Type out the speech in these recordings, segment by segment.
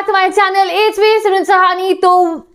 Back to my channel it's me Simran Sahani. तो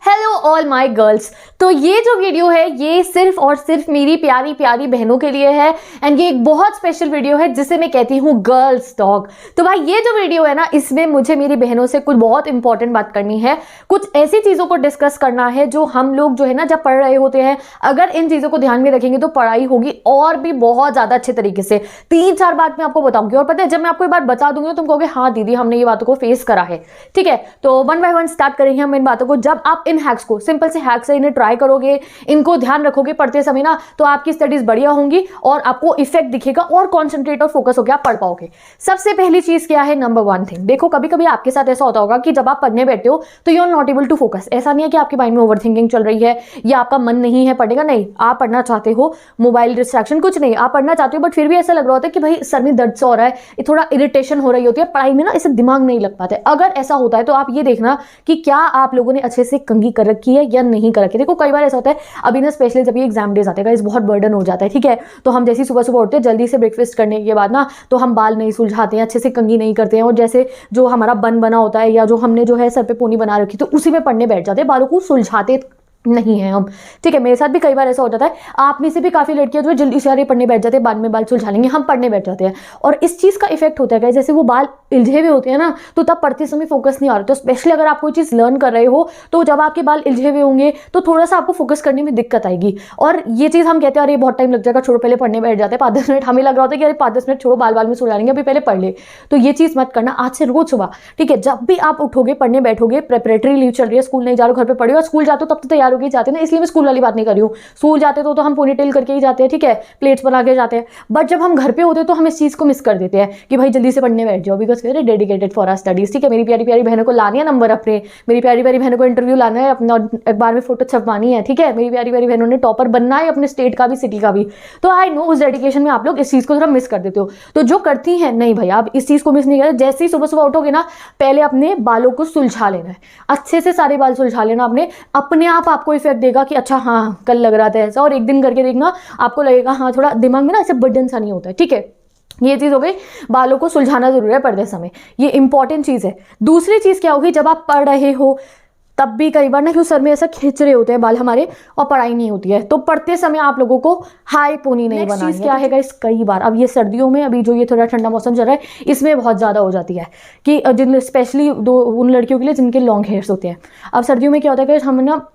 hello all my girls. तो ये जो वीडियो है ये सिर्फ और सिर्फ मेरी प्यारी प्यारी बहनों के लिए है एंड ये एक बहुत स्पेशल वीडियो है जिसे मैं कहती हूँ गर्ल्स टॉक। तो भाई ये जो वीडियो है ना इसमें मुझे मेरी बहनों से कुछ बहुत इंपॉर्टेंट बात करनी है, कुछ ऐसी चीज़ों को डिस्कस करना है जो हम लोग जो है ना जब पढ़ रहे होते हैं, अगर इन चीज़ों को ध्यान में रखेंगे तो पढ़ाई होगी और भी बहुत ज़्यादा अच्छे तरीके से। 3-4 बात मैं आपको बताऊंगी और पता है जब मैं आपको ये बात बता दूंगी तो तुम कहोगे हाँ दीदी हमने ये बातों को फेस करा है। ठीक है, तो 1 बाय 1 स्टार्ट करेंगे हम इन बातों को। जब आप इन हैक्स को सिंपल से हैक्स है इन्हें ट्राई करोगे, इनको ध्यान रखोगे पढ़ते समय ना, तो आपकी स्टडीज बढ़िया होंगी और आपको इफेक्ट दिखेगा और कॉन्सेंट्रेट और फोकस होकर आप पढ़ पाओगे। सबसे पहली चीज क्या है, नंबर 1 थिंग। देखो कभी कभी आपके साथ ऐसा होता होगा कि जब आप पढ़ने बैठे हो तो you are not able to focus. ऐसा नहीं है कि आपके माइंड में ओवर थिंकिंग चल रही है या आपका मन नहीं है पढ़ने का, नहीं, आप पढ़ना चाहते हो, मोबाइल डिस्ट्रैक्शन कुछ नहीं, आप पढ़ना चाहते हो बट फिर भी ऐसा लग रहा होता है कि भाई सर में दर्द सा हो रहा है, थोड़ा इरिटेशन हो रही होती है पढ़ाई में ना, इससे दिमाग नहीं लग पाता है। अगर ऐसा होता है तो आप ये देखना कि क्या आप लोगों ने अच्छे से कंघी कर रखी है या नहीं कर रखी है। देखो कई बार ऐसा होता है, अभी ना स्पेशली जब ये एग्जाम डेज आते हैं गाइस बहुत बर्डन हो जाता है। ठीक है, तो हम जैसे सुबह सुबह उठते हैं जल्दी से ब्रेकफास्ट करने के बाद ना, तो हम बाल नहीं सुलझाते हैं, अच्छे से कंघी नहीं करते हैं और जैसे जो हमारा बन बना होता है या जो हमने जो है सर पे पोनी बना रखी तो उसी में पढ़ने बैठ जाते हैं, बालों को सुलझाते नहीं है हम। ठीक है, मेरे साथ भी कई बार ऐसा हो जाता है, आप में से भी काफी लड़कियां जो जल्दी से पढ़ने बैठ जाते हैं, बाद में बाल सुलझा लेंगे, हम पढ़ने बैठ जाते हैं और इस चीज का इफेक्ट होता है जैसे वो बाल इल्झे हुए होते हैं ना, तो तब पढ़ते समय फोकस नहीं आ रहा। तो स्पेशली अगर आप कोई चीज लर्न कर रहे हो तो जब आपके बाल इल्झे हुए होंगे तो थोड़ा सा आपको फोकस करने में दिक्कत आएगी और ये चीज हम कहते हैं अरे बहुत टाइम लग जाएगा, छोड़ो पहले पढ़ने बैठ जाते हैं 5-10 मिनट। हमें लग रहा होता है कि अरे 5-10 मिनट छोड़ो, बाल बाल में सुलझा लेंगे, अभी पहले पढ़ ले। तो ये चीज मत करना आज से रोज सुबह। ठीक है, जब भी आप उठोगे पढ़ने बैठोगे, प्रेपरेटरी लीव चल रही है, स्कूल नहीं जा रहे हो, घर पे पढ़े हो, स्कूल जाते हो तब तो तैयार होके जाते हैं ना, इसलिए स्कूल वाली बात नहीं कर रही हूँ। स्कूल जाते तो हम पोनीटेल करके ही जाते हैं, ठीक है, प्लेट्स बना के जाते हैं, बट जब हम घर पे होते हैं तो हम इस चीज को मिस कर देते हैं कि भाई जल्दी से पढ़ने बैठ जाओ because very dedicated for our studies. ठीक है, मेरी प्यारी प्यारी बहनों को लानी है नंबर अपने, मेरी प्यारी प्यारी बहनों को इंटरव्यू लाना है अपना, अखबार में फोटो छपवानी है। ठीक है, मेरी प्यारी प्यारी बहनों ने टॉपर बनना है अपने स्टेट का भी, सिटी का भी। तो आई नो उस डेडिकेशन में आप लोग इस चीज को थोड़ा मिस कर देते हो। तो जो करती हैं नहीं भाई आप इस चीज को मिस नहीं करते। जैसे ही सुबह सुबह उठोगे ना पहले अपने बालों को सुलझा लेना है, अच्छे से सारे बाल सुलझा लेना अपने आप आपको इफेक्ट देगा कि अच्छा हाँ कल लग रहा था ऐसा, और एक दिन करके देखना आपको लगेगा हाँ थोड़ा दिमाग में ना ऐसे बर्डन सा नहीं होता है। ठीक है, ये चीज हो गई, बालों को सुलझाना जरूरी है पढ़ते समय, ये इंपॉर्टेंट चीज है। दूसरी चीज क्या होगी, जब आप पढ़ रहे हो तब भी कई बार ना क्यों सर में ऐसा खींच रहे होते हैं बाल हमारे और पढ़ाई नहीं होती है, तो पढ़ते समय आप लोगों को हाई पोनी नहीं बनानी है। क्या है गाइस, कई बार अब ये सर्दियों में, अभी जो ये थोड़ा ठंडा मौसम चल रहा है इसमें बहुत ज़्यादा हो जाती है कि जिन स्पेशली उन लड़कियों के लिए जिनके लॉन्ग हेयर्स होते हैं। अब सर्दियों में क्या होता है कि हम ना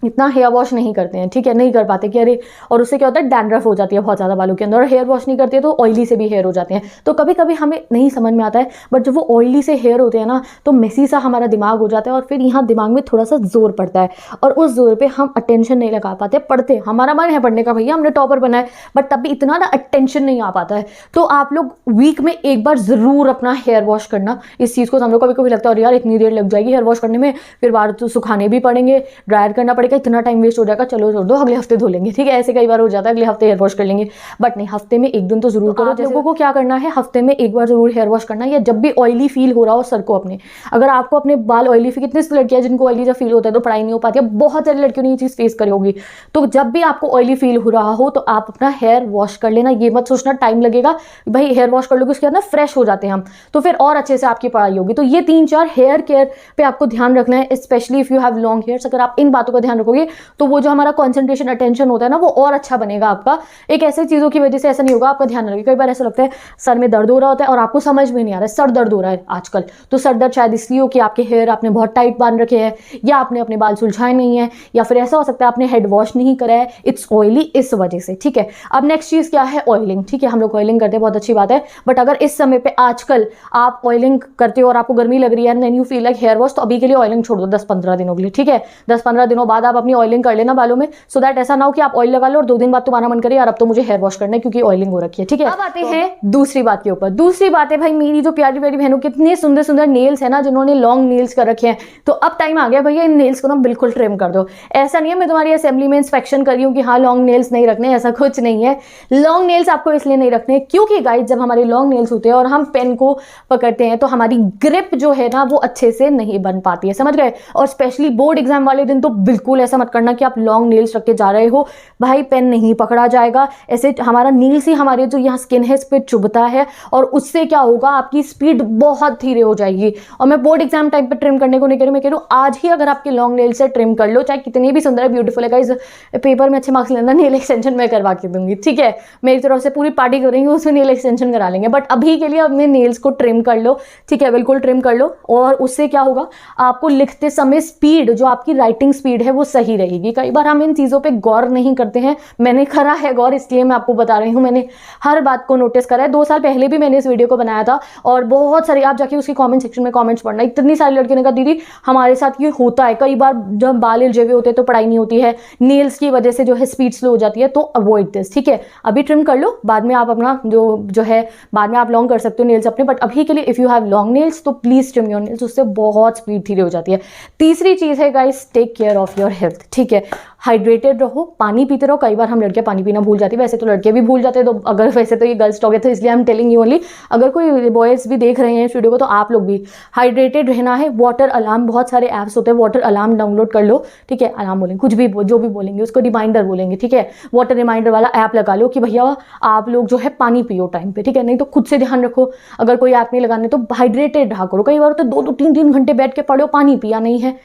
इतना हेयर वॉश नहीं करते हैं, ठीक है, नहीं कर पाते कि अरे, और उससे क्या होता है डैंड्रफ हो जाती है बहुत ज़्यादा बालों के अंदर, और हेयर वॉश नहीं करते तो ऑयली से भी हेयर हो जाते हैं। तो कभी कभी हमें नहीं समझ में आता है बट जब वो ऑयली से हेयर होते हैं ना तो मेसी सा हमारा दिमाग हो जाता है और फिर यहाँ दिमाग में थोड़ा सा जोर पड़ता है और उस जोर पर हम अटेंशन नहीं लगा पाते। पढ़ते हमारा मन है पढ़ने का, भैया हमने टॉपर बना है, बट तब भी इतना ना अटेंशन नहीं आ पाता है। तो आप लोग वीक में एक बार ज़रूर अपना हेयर वॉश करना। इस चीज़ को हम लोग कभी कभी लगता है यार इतनी देर लग जाएगी हेयर वॉश करने में, फिर बाहर तो सुखाने भी पड़ेंगे, ड्रायर करना पड़ेगा, इतना टाइम वेस्ट हो जाएगा, चलो छोड़ दो अगले हफ्ते धो लेंगे। ठीक है, ऐसे कई बार हो जाता है अगले हफ्ते हेयर वॉश कर लेंगे, बट नहीं, हफ्ते में एक दिन तो जरूर करो। लोगों को क्या करना है, हफ्ते में एक बार जरूर हेयर वॉश करना, या जब भी ऑयली फील हो रहा हो सर को अपने, अगर आपको अपने बाल ऑयली फील, कितनी लड़कियां जिनको ऑयली जब फील होता है तो पढ़ाई नहीं हो पाती है, बहुत सारी लड़कियों ने ये चीज फेस करी होगी। तो जब भी आपको ऑयली फील हो रहा हो तो आप अपना हेयर वॉश कर लेना। ये मत सोचना टाइम लगेगा, भाई हेयर वॉश कर लोगे उसके बाद ना फ्रेश हो जाते हैं हम, तो फिर और अच्छे से आपकी पढ़ाई होगी। तो ये 3-4 हेयर केयर पे आपको ध्यान रखना है, specially if you have long hairs. अगर आप इन बातों का ध्यान रखोगे तो वो जो हमारा कंसंट्रेशन अटेंशन होता है ना वो और अच्छा बनेगा आपका। एक ऐसे चीजों की वजह से ऐसा नहीं होगा, आपका ध्यान रखिए। कई बार ऐसा लगता है सर में दर्द हो रहा होता है और आपको समझ में नहीं आ रहा है सर दर्द हो रहा है आजकल, तो सर दर्द शायद इसलिए हो कि आपके हेयर आपने बहुत टाइट बांध रखे हैं या आपने अपने बाल सुलझाए नहीं है, या फिर ऐसा हो सकता है आपने हेड वॉश नहीं करा है, इट्स ऑयली इस वजह से। ठीक है, अब नेक्स्ट चीज क्या है, ऑयलिंग। ठीक है, हम लोग ऑयलिंग करते हैं, बहुत अच्छी बात है, बट अगर इस समय पे आजकल आप ऑयलिंग करते हो और आपको गर्मी लग रही है and you feel like hair wash, तो अभी के लिए ऑयलिंग छोड़ दो 10-15 दिनों के लिए। ठीक है, 10-15 दिनों बाद आप अपनी ऑयलिंग कर लेना बालों में, सो दैट ऐसा ना हो कि आप ऑयल लगा लो और 2 दिन बाद तुम्हारा मन करे यार अब तो मुझे हेयर वॉश करना है क्योंकि ऑयलिंग हो रखी है। ठीक है, अब आते हैं दूसरी बात के ऊपर। दूसरी बात है भाई मेरी जो प्यारी प्यारी बहनों, कितने सुंदर सुंदर नेल्स है ना, जिन्होंने लॉन्ग नेल्स कर रखे हैं, तो अब टाइम आ गया भैया इन नेल्स को ना बिल्कुल ट्रिम कर दो। ऐसा नहीं है मैं तुम्हारी असेंबली में इंस्पेक्शन कर रही हूँ कि हाँ लॉन्ग नेल्स नहीं रखने, ऐसा कुछ नहीं है। लॉन्ग नेल्स आपको इसलिए नहीं रखने क्योंकि गाइस जब हमारे लॉन्ग नेल्स होते हैं और हम पेन को पकड़ते हैं तो हमारी ग्रिप जो है ना वो अच्छे से नहीं बन पाती है, समझ गए। और स्पेशली बोर्ड एग्जाम वाले दिन तो बिल्कुल ऐसा मत करना कि आप लॉन्ग नेल्स रख के जा रहे हो, भाई पेन नहीं पकड़ा जाएगा, ऐसे हमारा नील्स ही हमारे जो यहाँ स्किन है इस पर चुभता है और उससे क्या होगा, आपकी स्पीड बहुत धीरे हो जाएगी। और मैं बोर्ड एग्जाम टाइम पे ट्रिम करने को नहीं कह रही हूँ, मैं कह रही हूँ आज ही अगर आपके लॉन्ग नेल से ट्रिम कर लो, चाहे कितनी भी सुंदर है, ब्यूटीफुल है गाइस, पेपर में अच्छे मार्क्स लेना, नेल एक्सटेंशन मैं करवा के दूंगी, ठीक है, मेरी तरफ से पूरी पार्टी करेंगे, उसमें नेल एक्सटेंशन करा लेंगे। बट अभी के लिए अपने नेल्स को ट्रिम कर लो, ठीक है, बिल्कुल ट्रिम कर लो। और उससे क्या होगा, आपको लिखते समय स्पीड, जो आपकी राइटिंग स्पीड है वो सही रहेगी। कई बार हम इन चीज़ों पे गौर नहीं करते हैं, मैंने करा है गौर, इसलिए मैं आपको बता रही हूँ, मैंने हर बात को नोटिस करा है। 2 साल पहले भी मैंने इस वीडियो को बनाया था और बहुत सारे, आप जाके उसकी कमेंट सेक्शन में कमेंट्स पढ़ना, इतनी सारी लड़कियों ने कहा दीदी हमारे साथ ये होता है, कई बार जब बाल इलझे हुए होते हैं तो पढ़ाई नहीं होती है, नेल्स की वजह से जो है स्पीड स्लो हो जाती है, तो अवॉइड दिस, ठीक है। अभी ट्रिम कर लो, बाद में आप अपना जो है बाद में आप लॉन्ग कर सकते हो नेल्स अपने, बट अभी के लिए if you have long nails तो प्लीज ट्रिम योर नेल्स, उससे बहुत स्पीड धीरे हो जाती है। तीसरी चीज़ है guys, take care of your health, ठीक है, हाइड्रेटेड रहो, पानी पीते रहो। कई बार हम लड़कियां पानी पीना भूल जाती है, वैसे तो लड़के भी भूल जाते हैं, तो अगर वैसे तो ये गर्ल्स टॉक है तो इसलिए I am telling you only, अगर कोई बॉयज़ भी देख रहे हैं इस वीडियो को तो आप लोग भी हाइड्रेटेड रहना है। वाटर अलार्म, बहुत सारे ऐप्स होते हैं, वाटर अलार्म डाउनलोड कर लो, ठीक है, अलार्म बोलेंगे, कुछ भी जो भी बोलेंगे उसको रिमाइंडर बोलेंगे, ठीक है, वाटर रिमाइंडर वाला ऐप लगा लो कि भैया आप लोग जो है पानी पियो टाइम पे, ठीक है। नहीं तो खुद से ध्यान रखो, अगर कोई ऐप नहीं लगाने तो हाइड्रेटेड रहा करो। कई बार तो 2-2, 3-3 घंटे बैठ के पढ़ो, पानी पिया नहीं है,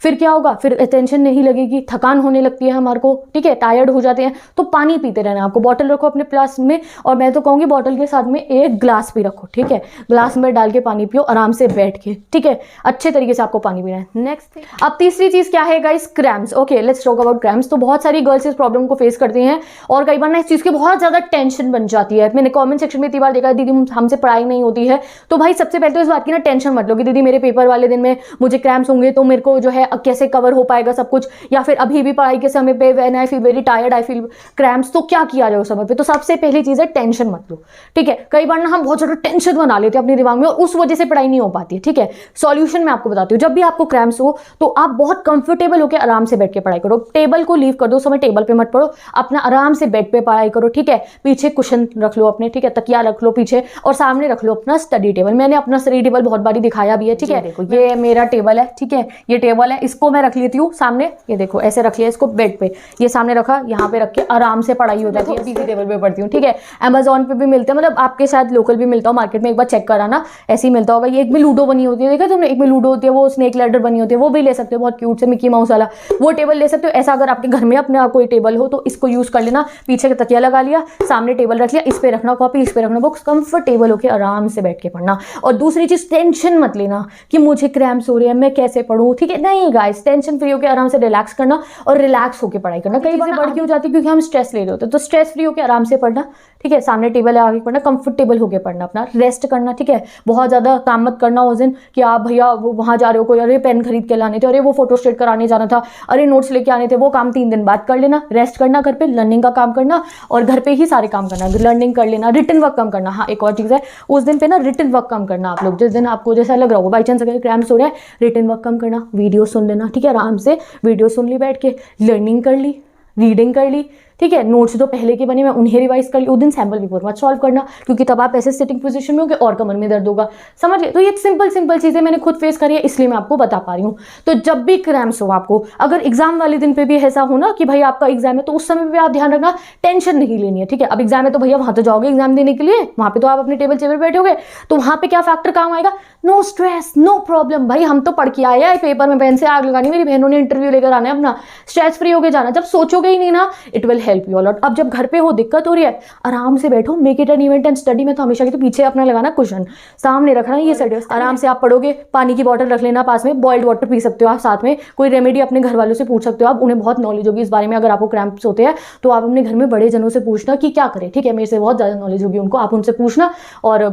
फिर क्या होगा, फिर अटेंशन नहीं लगेगी, थकान होने लगती है हमारे को, ठीक है, टायर्ड हो जाते हैं। तो पानी पीते रहना, आपको बॉटल रखो अपने प्लास में, और मैं तो कहूँगी बॉटल के साथ में एक ग्लास भी रखो, ठीक है, ग्लास में डाल के पानी पियो आराम से बैठ के, ठीक है, अच्छे तरीके से आपको पानी पीना है। नेक्स्ट अब तीसरी चीज़ क्या है guys, cramps. Okay, let's talk about cramps. तो बहुत सारी गर्ल्स इस प्रॉब्लम को फेस करती हैं और कई बार ना इस चीज़ की बहुत ज़्यादा टेंशन बन जाती है। मैंने कॉमेंट सेक्शन में इतनी बार देखा, दीदी हमसे पढ़ाई नहीं होती है, तो भाई सबसे पहले तो इस बात की ना टेंशन मत लो कि दीदी मेरे पेपर वाले दिन में मुझे क्रैम्प्स होंगे तो मेरे को जो है कैसे कवर हो पाएगा सब कुछ, या फिर अभी भी पढ़ाई के समय पे when I feel very tired, I feel cramps, तो क्या किया जाए उस समय पे। तो सबसे पहली चीज़ है टेंशन मत लो, ठीक है। कई बार ना हम बहुत ज़्यादा टेंशन बना लेते हैं अपने दिमाग में और उस वजह से पढ़ाई नहीं हो पाती है, ठीक है। सॉल्यूशन मैं आपको बताती हूँ, जब भी आपको क्रैम्प्स हो तो आप बहुत कंफर्टेबल होकर आराम से बैठ के पढ़ाई करो, टेबल को लीव कर दो, उस समय टेबल पे मत पढ़ो, अपना आराम से बेड पे पढ़ाई करो, ठीक है। पीछे कुशन रख लो अपने, ठीक है, तकिया रख लो पीछे और सामने रख लो अपना स्टडी टेबल। मैंने अपना स्टडी टेबल बहुत बारी दिखाया भी है, ठीक है। देखो ये मेरा टेबल है, ठीक है, ये टेबल है, इसको मैं रख लेती हूँ सामने, ये देखो ऐसे रख लिया इसको बेड पे, ये सामने रखा, यहाँ पे रख के आराम से पढ़ाई हो जाती है। इसी टेबल पे पढ़ती हूँ, ठीक है। अमेजोन पे भी मिलते हैं, मतलब आपके शायद लोकल भी मिलता हो, मार्केट में एक बार चेक कराना, ऐसे ही मिलता होगा। ये एक में लूडो बनी होती है, देखा तुमने, एक में लूडो होती है, वो स्नेक लैडर बनी होती है, वो भी ले सकते हो, बहुत क्यूट से मिकी माउस वाला, वो टेबल ले सकते हो। ऐसा अगर आपके घर में अपना कोई टेबल हो तो इसको यूज कर लेना, पीछे का तकिया लगा लिया, सामने टेबल रख लिया, इस पे रखना कॉपी, इस पे रखना बुक्स, कंफर्टेबल होकर आराम से बैठ के पढ़ना। और दूसरी चीज, टेंशन मत लेना कि मुझे क्रैम्प्स हो रहे हैं मैं कैसे पढ़ूं, ठीक है, नहीं गाइस, टेंशन फ्री होकर आराम से रिलैक्स करना और रिलैक्स होकर पढ़ाई करना। कई बार बढ़ के हो जाती है क्योंकि हम स्ट्रेस ले रहे होते हैं, तो स्ट्रेस फ्री होकर आराम से पढ़ना, ठीक है, सामने टेबल है आगे पढ़ना, कंफर्टेबल होकर पढ़ना, अपना रेस्ट करना, ठीक है। बहुत ज़्यादा काम मत करना उस दिन कि आप भैया वो वहाँ जा रहे हो, कोई अरे पेन खरीद के लाने थे, अरे वो फोटो स्टेट कराने जाना था, अरे नोट्स लेके आने थे, वो काम 3 दिन बाद कर लेना। रेस्ट करना, घर पे लर्निंग का काम करना और घर पे ही सारे काम करना, लर्निंग कर लेना, रिटन वर्क कम करना। हाँ, एक और चीज़ है, उस दिन पे ना रिटन वर्क कम करना। आप लोग जिस दिन आपको जैसा लग रहा हो, बाई चांस अगर क्रैम्प्स हो रहा है, रिटन वर्क कम करना, वीडियो सुन लेना, ठीक है, आराम से वीडियो सुन ली बैठ के, लर्निंग कर ली, रीडिंग कर ली, ठीक है, नोट्स जो पहले के बने मैं उन्हें रिवाइज कर ली। उस दिन सैम्पल पेपर मत सॉल्व करना क्योंकि तब आप ऐसे सिटिंग पोजीशन में होगे और कमर में दर्द होगा, समझ गए। तो ये सिंपल चीज़ें मैंने खुद फेस करी है, इसलिए मैं आपको बता पा रही हूँ। तो जब भी क्रैम्प्स हो आपको, अगर एग्जाम वाले दिन पे भी ऐसा हो ना कि भाई आपका एग्जाम है, तो उस समय भी आप ध्यान रखना, टेंशन नहीं लेनी है, ठीक है। अब एग्जाम है तो भैया वहाँ तो जाओगे एग्जाम देने के लिए, वहाँ पे तो आप अपने टेबल चेयर बैठे होगे, तो वहाँ पे क्या फैक्टर काम आएगा, नो स्ट्रेस नो प्रॉब्लम। भाई हम तो पढ़ के आए हैं, पेपर में पेन से आग लगानी, मेरी बहनों ने इंटरव्यू लेकर आना है अपना, स्ट्रेस फ्री होकर जाना। जब सोचोगे ही नहीं ना, it will help you a lot. अब जब घर पे हो, दिक्कत हो रही है, आराम से बैठो, make it an event and study. में तो हमेशा कहती हूं पीछे अपना लगाना कुशन, सामने रखना, ये स्टडी, आराम से आप पढ़ोगे। पानी की बोतल रख लेना पास में, बॉइल्ड वाटर पी सकते हो आप साथ में, कोई रेमेडी अपने घर वालों से पूछ सकते हो आप, उन्हें बहुत नॉलेज होगी इस बारे में। अगर आपको क्रैम्प्स होते हैं तो आप अपने घर में बड़े जनों से पूछना कि क्या करें, ठीक है, मेरे से बहुत ज़्यादा नॉलेज होगी उनको, आप उनसे पूछना। और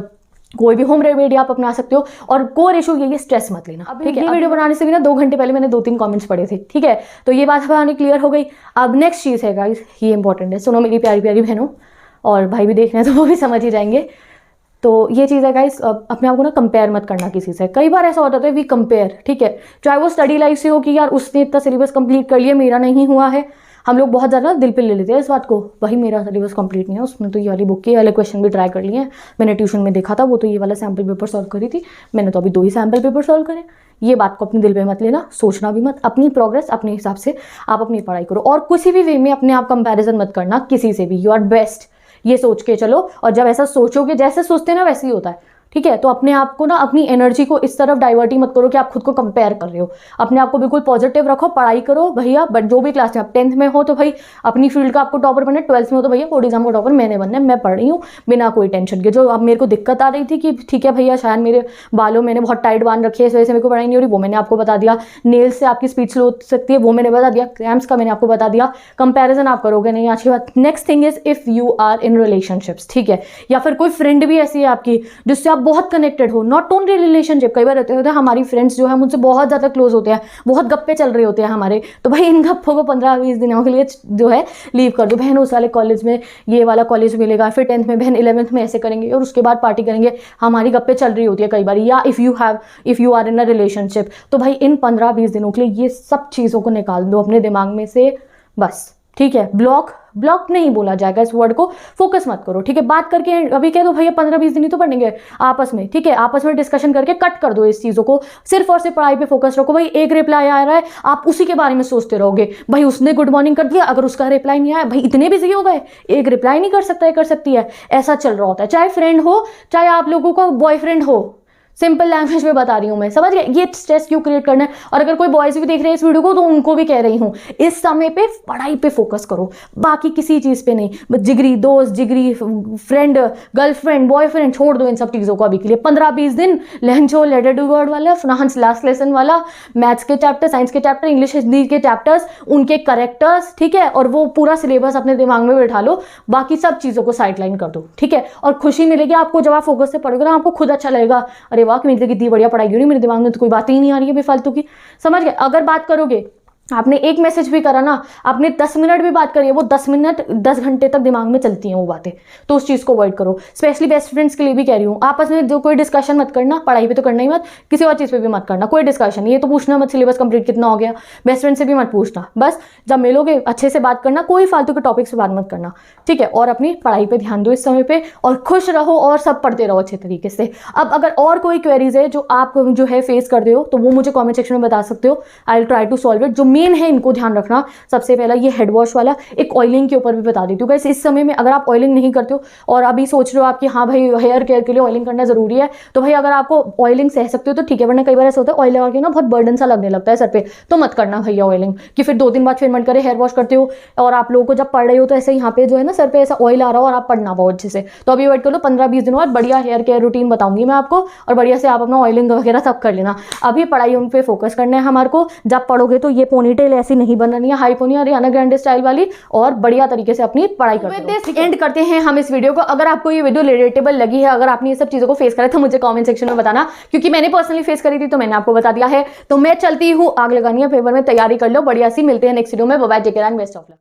कोई भी होम रेमेडी आप अपना सकते हो। और कोर इशू ये स्ट्रेस मत लेना, ठीक है। ये वीडियो बनाने से भी ना 2 घंटे पहले मैंने 2-3 कमेंट्स पढ़े थे, ठीक है, तो ये बात हमारी क्लियर हो गई। अब नेक्स्ट चीज़ है गाइस, ये इंपॉर्टेंट है, सुनो मेरी प्यारी प्यारी बहनों, और भाई भी देख रहे हैं तो वो भी समझ ही जाएंगे। तो ये चीज़ है गाइस, अपने आप को ना कंपेयर मत करना किसी से। कई बार ऐसा होता है वी कंपेयर, ठीक है, चाहे वो स्टडी लाइफ से हो कि यार उसने इतना सिलेबस कंप्लीट कर लिया, मेरा नहीं हुआ है। हम लोग बहुत ज़्यादा दिल पे ले लेते हैं इस बात को, वही मेरा सिलेबस कंप्लीट नहीं है, उसने तो ये वाली बुक के वाले क्वेश्चन भी ट्राई कर लिए हैं, मैंने ट्यूशन में देखा था, वो तो ये वाला सैम्पल पेपर सॉल्व करी थी, मैंने तो अभी 2 ही सैम्पल पेपर सॉल्व करे। ये बात को अपने दिल पे मत लेना, सोचना भी मत, अपनी प्रोग्रेस अपने हिसाब से आप अपनी पढ़ाई करो और किसी भी वे में अपने आप कंपैरिजन मत करना किसी से भी। यू आर बेस्ट ये सोच के चलो, और जब ऐसा सोचोगे जैसे सोचते ना वैसे ही होता है, ठीक है। तो अपने आप को ना, अपनी एनर्जी को इस तरफ डाइवर्ट ही मत करो कि आप खुद को कंपेयर कर रहे हो। अपने आप को बिल्कुल पॉजिटिव रखो, पढ़ाई करो भैया। बट जो भी क्लास में आप 10th में हो तो भाई अपनी फील्ड का आपको टॉपर बनना है, 12th में हो तो भैया बोर्ड एग्जाम का टॉपर मैंने बनना है, मैं पढ़ रही हूँ बिना कोई टेंशन के। जो अब मेरे को दिक्कत आ रही थी कि ठीक है भैया शायद मेरे बालों मैंने बहुत टाइट बांध रखी है इस वजह से मेरे को पढ़ाई नहीं हो रही, वो मैंने आपको बता दिया। नेल्स से आपकी स्पीड स्लो हो सकती है, वो मैंने बता दिया। क्रैम्प्स का मैंने आपको बता दिया। कंपेरिजन आप करोगे नहीं, अच्छी बात। Next thing is if you are in relationships, ठीक है, या फिर कोई फ्रेंड भी ऐसी है आपकी जिससे आप बहुत कनेक्टेड हो, नॉट ओनली रिलेशनशिप, कई बार रहते होते हैं हमारी फ्रेंड्स जो है मुझसे बहुत ज़्यादा क्लोज होते हैं, बहुत गप्पे चल रहे होते हैं हमारे, तो भाई इन गप्पों को 15-20 दिनों के लिए जो है लीव कर दो। बहन उस वाले कॉलेज में ये वाला कॉलेज मिलेगा, फिर 10th में बहन 11th में ऐसे करेंगे और उसके बाद पार्टी करेंगे, हमारी गप्पे चल रही होती है कई बार। या if you are in a relationship, तो भाई इन 15-20 दिनों के लिए ये सब चीज़ों को निकाल दो अपने दिमाग में से बस, ठीक है। ब्लॉक नहीं बोला जाएगा इस वर्ड को, फोकस मत करो, ठीक है। बात करके अभी कह दो भैया 15-20 दिन ही तो पढ़ेंगे आपस में, ठीक है, आपस में डिस्कशन करके कट कर दो इस चीज़ों को, सिर्फ और सिर्फ पढ़ाई पे फोकस रखो। भाई एक रिप्लाई आ रहा है, आप उसी के बारे में सोचते रहोगे, भाई उसने गुड मॉर्निंग कर दिया, अगर उसका रिप्लाई नहीं आया, भाई इतने बिजी हो गए, एक रिप्लाई नहीं कर सकता है, कर सकती है, ऐसा चल रहा होता है। चाहे फ्रेंड हो, चाहे आप लोगों का बॉयफ्रेंड हो, सिंपल लैंग्वेज में बता रही हूँ मैं, समझ गए। ये स्ट्रेस क्यों क्रिएट करना है। और अगर कोई बॉयज भी देख रहे हैं इस वीडियो को तो उनको भी कह रही हूँ, इस समय पे पढ़ाई पे फोकस करो, बाकी किसी चीज़ पे नहीं। जिगरी दोस्त, जिगरी फ्रेंड, गर्लफ्रेंड, बॉयफ्रेंड छोड़ दो इन सब चीज़ों को अभी के लिए। 15-20 दिन लहंजो, लेटर डू वर्ड वाला, फ्रांस लास्ट लेसन वाला, मैथ्स के चैप्टर, साइंस के चैप्टर, इंग्लिश हिंदी के चैप्टर्स, उनके करेक्टर्स, ठीक है, और वो पूरा सिलेबस अपने दिमाग में बैठा लो, बाकी सब चीज़ों को साइडलाइन कर दो, ठीक है। और खुशी मिलेगी आपको जब आप फोकस से पढ़ोगे ना, आपको खुद अच्छा लगेगा, अरे वाह मेरी कितनी बढ़िया पढ़ाई हो रही है, मेरे दिमाग में तो कोई बात ही नहीं आ रही है बेफालतू की, समझ गए। अगर बात करोगे, आपने एक मैसेज भी करा ना, आपने 10 मिनट भी बात करी है, वो 10 मिनट 10 घंटे तक दिमाग में चलती हैं वो बातें, तो उस चीज़ को अवॉइड करो। स्पेशली बेस्ट फ्रेंड्स के लिए भी कह रही हूँ, आपस में जो कोई डिस्कशन मत करना, पढ़ाई पे तो करना ही मत, किसी और चीज़ पे भी मत करना कोई डिस्कशन। ये तो पूछना मत सिलेबस कंप्लीट कितना हो गया, बेस्ट फ्रेंड से भी मत पूछना। बस जब मिलोगे अच्छे से बात करना, कोई फालतू के टॉपिक से बात मत करना, ठीक है। और अपनी पढ़ाई पर ध्यान दो इस समय पर, और खुश रहो और सब पढ़ते रहो अच्छे तरीके से। अब अगर और कोई क्वेरीज है जो आप जो है फेस करते हो तो वो मुझे कॉमेंट सेक्शन में बता सकते हो, I will try to solve it. जो मेन है इनको ध्यान रखना। सबसे पहला ये हेड वॉश वाला, एक ऑयलिंग के ऊपर भी बता देती हूँ गाइस। इस समय में अगर आप ऑयलिंग नहीं करते हो और अभी सोच रहे हो आप कि हाँ भाई हेयर केयर के लिए ऑयलिंग करना जरूरी है, तो भाई अगर आपको ऑयलिंग सह सकते हो तो ठीक है, वरना कई बार ऐसा होता है ऑयल लगा के ना बहुत बर्डन सा लगने लगता है सर पे, तो मत करना भैया ऑयलिंग, कि फिर 2 दिन बाद फिर मन करे हेयर वॉश करते हो और आप लोगों को जब पढ़ रहे हो तो ऐसे यहाँ पे जो है ना सर पे ऐसा ऑयल आ रहा हो और आप पढ़ना बहुत अच्छे से, तो अभी वेट कर लो 15-20 दिनों बाद बढ़िया हेयर केयर रूटीन बताऊंगी मैं आपको, और बढ़िया से आप अपना ऑयलिंग वगैरह सब कर लेना। अभी पढ़ाई उन पे फोकस करना है हमारे को। जब पढ़ोगे तो ये पोनीटेल ऐसी नहीं बनानी है, high pony Haryana grand style वाली, और बढ़िया तरीके से अपनी पढ़ाई करते हैं। एंड करते हैं हम इस वीडियो को। अगर आपको ये वीडियो रिलेटेबल लगी है, अगर आपने ये सब चीजों को फेस करा तो मुझे कमेंट सेक्शन में बताना, क्योंकि मैंने पर्सनली फेस करी थी तो मैंने आपको बता दिया है। तो मैं चलती हूँ, आग लगानी है पेपर में, तैयारी कर लो बढ़िया सी। मिलते हैं नेक्स्ट वीडियो में, bye bye, take care and best of luck.